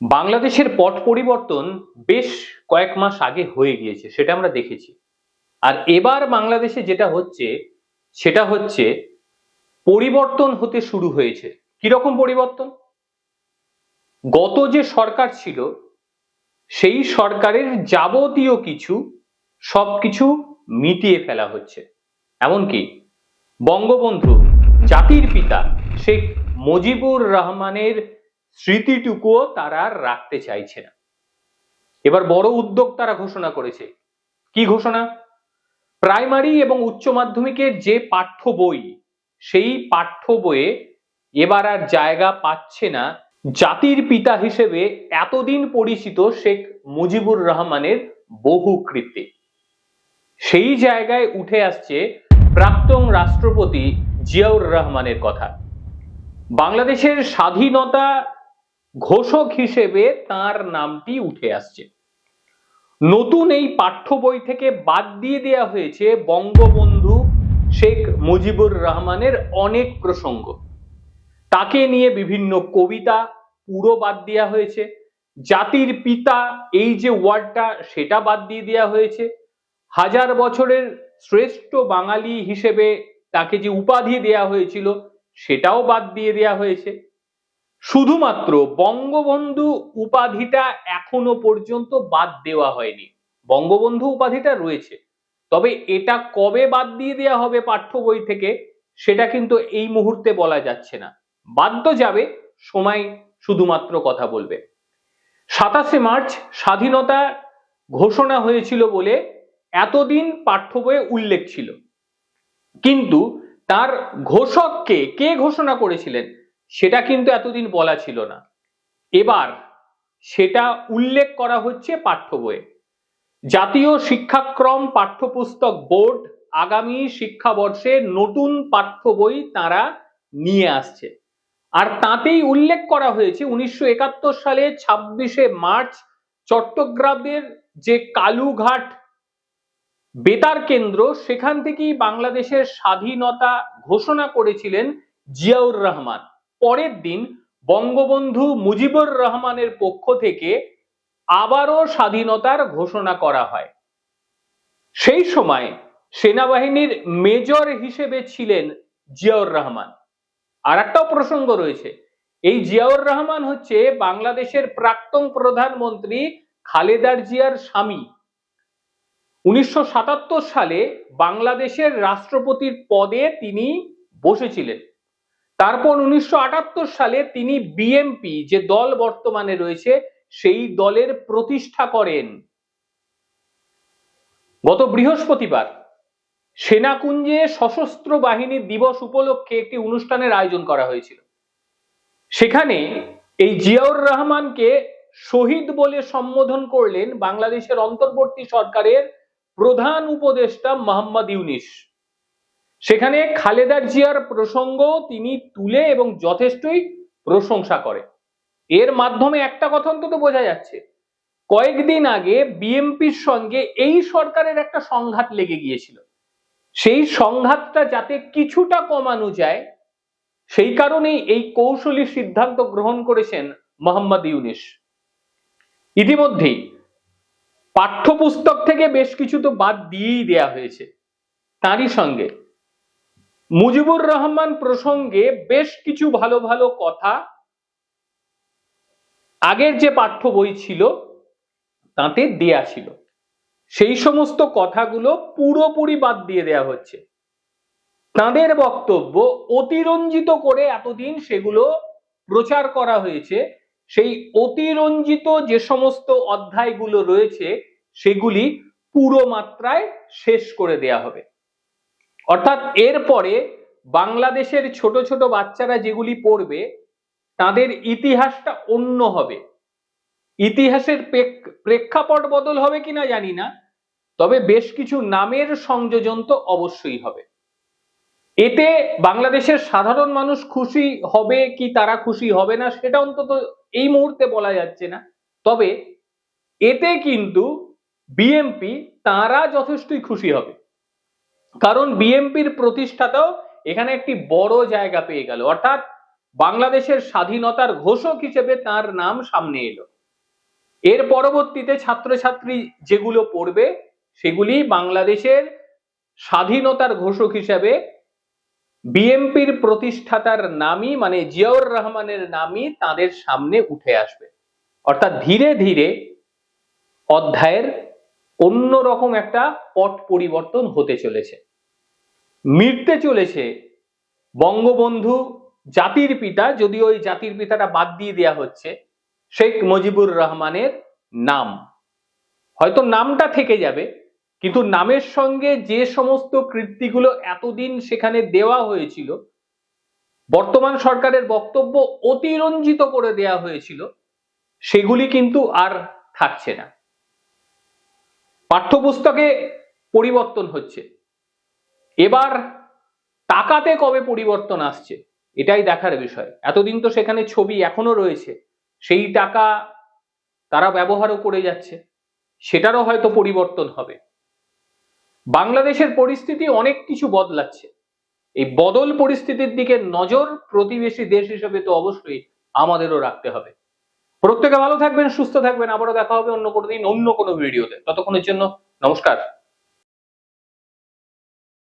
বাংলাদেশের পট পরিবর্তন বেশ কয়েক মাস আগে হয়ে গিয়েছে, সেটা আমরা দেখেছি। আর এবার বাংলাদেশে যেটা হচ্ছে সেটা হচ্ছে পরিবর্তন হতে শুরু হয়েছে। কিরকম পরিবর্তন? গত যে সরকার ছিল সেই সরকারের যাবতীয় কিছু সবকিছু মিটিয়ে ফেলা হচ্ছে। এমনকি বঙ্গবন্ধু জাতির পিতা শেখ মুজিবুর রহমানের স্মৃতিটুকুও তারা আর রাখতে চাইছে না। এবার বড় উদ্যোগ তারা ঘোষণা করেছে। কি ঘোষণা? প্রাইমারি এবং উচ্চ মাধ্যমিকের যে পাঠ্য বই, সেই পাঠ্য বইয়ে এবার আর জায়গা পাচ্ছে না জাতির পিতা হিসেবে এতদিন পরিচিত শেখ মুজিবুর রহমানের বহু কৃতি। সেই জায়গায় উঠে আসছে প্রাক্তন রাষ্ট্রপতি জিয়াউর রহমানের কথা। বাংলাদেশের স্বাধীনতা ঘোষক হিসেবে তার নামটি উঠে আসছে। নতুন এই পাঠ্য বই থেকে বাদ দিয়ে দেওয়া হয়েছে বঙ্গবন্ধু শেখ মুজিবুর রহমানের অনেক প্রসঙ্গ। তাকে নিয়ে বিভিন্ন কবিতা পুরো বাদ দেওয়া হয়েছে। জাতির পিতা এই যে ওয়ার্ডটা, সেটা বাদ দিয়ে দেওয়া হয়েছে। হাজার বছরের শ্রেষ্ঠ বাঙালি হিসেবে তাকে যে উপাধি দেওয়া হয়েছিল সেটাও বাদ দিয়ে দেওয়া হয়েছে। শুধুমাত্র বঙ্গবন্ধু উপাধিটা এখনো পর্যন্ত বাদ দেওয়া হয়নি। বঙ্গবন্ধু উপাধিটা রয়েছে, তবে এটা কবে বাদ দিয়ে দেওয়া হবে পাঠ্য বই থেকে সেটা কিন্তু এই মুহূর্তে বলা যাচ্ছে না। বাদ যাবে, সময় শুধুমাত্র কথা বলবে। 27শে মার্চ স্বাধীনতা ঘোষণা হয়েছিল বলে এতদিন পাঠ্য বইয়ে উল্লেখ ছিল, কিন্তু তার ঘোষককে কে ঘোষণা করেছিলেন সেটা কিন্তু এতদিন বলা ছিল না। এবার সেটা উল্লেখ করা হচ্ছে পাঠ্য বইয়ে। জাতীয় শিক্ষাক্রম পাঠ্যপুস্তক বোর্ড আগামী শিক্ষাবর্ষে নতুন পাঠ্য বই তারা নিয়ে আসছে। আর তাতেই উল্লেখ করা হয়েছে 1971 সালে 26শে মার্চ চট্টগ্রামের যে কালুঘাট বেতার কেন্দ্র, সেখান থেকেই বাংলাদেশের স্বাধীনতা ঘোষণা করেছিলেন জিয়াউর রহমান। পরের দিন বঙ্গবন্ধু মুজিবুর রহমানের পক্ষ থেকে আবারও স্বাধীনতার ঘোষণা করা হয়। সেই সময় সেনাবাহিনীর মেজর হিসেবে ছিলেন জিয়াউর রহমান। আর একটাও প্রসঙ্গ রয়েছে, এই জিয়াউর রহমান হচ্ছে বাংলাদেশের প্রাক্তন প্রধানমন্ত্রী খালেদা জিয়ার স্বামী। 1977 সালে বাংলাদেশের রাষ্ট্রপতির পদে তিনি বসেছিলেন। তারপর 1978 সালে তিনি বিএনপি যে দল বর্তমানে রয়েছে সেই দলের প্রতিষ্ঠা করেন। গত বৃহস্পতিবার সেনাকুঞ্জে সশস্ত্র বাহিনী দিবস উপলক্ষে একটি অনুষ্ঠানের আয়োজন করা হয়েছিল। সেখানে এই জিয়াউর রহমানকে শহীদ বলে সম্বোধন করলেন বাংলাদেশের অন্তর্বর্তী সরকারের প্রধান উপদেষ্টা মোহাম্মদ ইউনূস। সেখানে খালেদা জিয়ার প্রসঙ্গ তিনি তুলে এবং যথেষ্টই প্রশংসা করে। এর মাধ্যমে একটা কথা অন্তত বোঝা যাচ্ছে, কয়েকদিন আগে বিএনপির সঙ্গে এই সরকারের একটা সংঘাত লেগে গিয়েছিল। সেই সংঘাতটা যাতে কিছুটা কমানো যায় সেই কারণেই এই কৌশলী সিদ্ধান্ত গ্রহণ করেছেন মোহাম্মদ ইউনূস। ইতিমধ্যেই পাঠ্যপুস্তক থেকে বেশ কিছু তো বাদ দিয়েই দেয়া হয়েছে। তারই সঙ্গে মুজিবুর রহমান প্রসঙ্গে বেশ কিছু ভালো ভালো কথা আগের যে পাঠ্য বই ছিল তাতে দেয়া ছিল, সেই সমস্ত কথাগুলো পুরোপুরি বাদ দিয়ে দেয়া হচ্ছে। তাদের বক্তব্য অতিরঞ্জিত করে এতদিন সেগুলো প্রচার করা হয়েছে, সেই অতিরঞ্জিত যে সমস্ত অধ্যায়গুলো রয়েছে সেগুলি পুরো মাত্রায় শেষ করে দেয়া হবে। অর্থাৎ এরপরে বাংলাদেশের ছোট ছোট বাচ্চারা যেগুলি পড়বে তাদের ইতিহাসটা অন্য হবে। ইতিহাসের প্রেক্ষাপট বদল হবে কিনা জানি না, তবে বেশ কিছু নামের সংযোজন তো অবশ্যই হবে। এতে বাংলাদেশের সাধারণ মানুষ খুশি হবে কি তারা খুশি হবে না সেটা অন্তত এই মুহূর্তে বলা যাচ্ছে না, তবে এতে কিন্তু বিএনপি তারা যথেষ্টই খুশি হবে। কারণ বিএনপির প্রতিষ্ঠাতাও এখানে একটি বড় জায়গা পেয়ে গেল। অর্থাৎ বাংলাদেশের স্বাধীনতার ঘোষক হিসেবে তার নাম সামনে এলো। এর পরবর্তীতে ছাত্রছাত্রী যেগুলো পড়বে সেগুলি বাংলাদেশের স্বাধীনতার ঘোষক হিসেবে বিএনপির প্রতিষ্ঠাতার নামই মানে জিয়াউর রহমানের নামই তাদের সামনে উঠে আসবে। অর্থাৎ ধীরে ধীরে অধ্যায়ের অন্যরকম একটা পট পরিবর্তন হতে চলেছে। মিটতে চলেছে বঙ্গবন্ধু জাতির পিতা, যদিও ওই জাতির পিতাটা বাদ দিয়ে দেওয়া হচ্ছে, শেখ মুজিবুর রহমানের নাম। হয়তো নামটা থেকে যাবে, কিন্তু নামের সঙ্গে যে সমস্ত কীর্তিগুলো এতদিন সেখানে দেওয়া হয়েছিল, বর্তমান সরকারের বক্তব্য অতিরঞ্জিত করে দেওয়া হয়েছিল, সেগুলি কিন্তু আর থাকছে না। পাঠ্যপুস্তকে পরিবর্তন হচ্ছে, এবার টাকাতে কবে পরিবর্তন আসছে এটাই দেখার বিষয়। এতদিন তো সেখানে ছবি এখনো রয়েছে, সেই টাকা তারা ব্যবহারও করে যাচ্ছে, সেটারও হয়তো পরিবর্তন হবে। বাংলাদেশের পরিস্থিতি অনেক কিছু বদলাচ্ছে, এই বদল পরিস্থিতির দিকে নজর প্রতিবেশী দেশ হিসেবে তো অবশ্যই আমাদেরও রাখতে হবে। প্রত্যেকে ভালো থাকবেন, সুস্থ থাকবেন, আবারও দেখা হবে অন্য কোনো দিন অন্য কোনো ভিডিওতে। ততক্ষণের জন্য নমস্কার।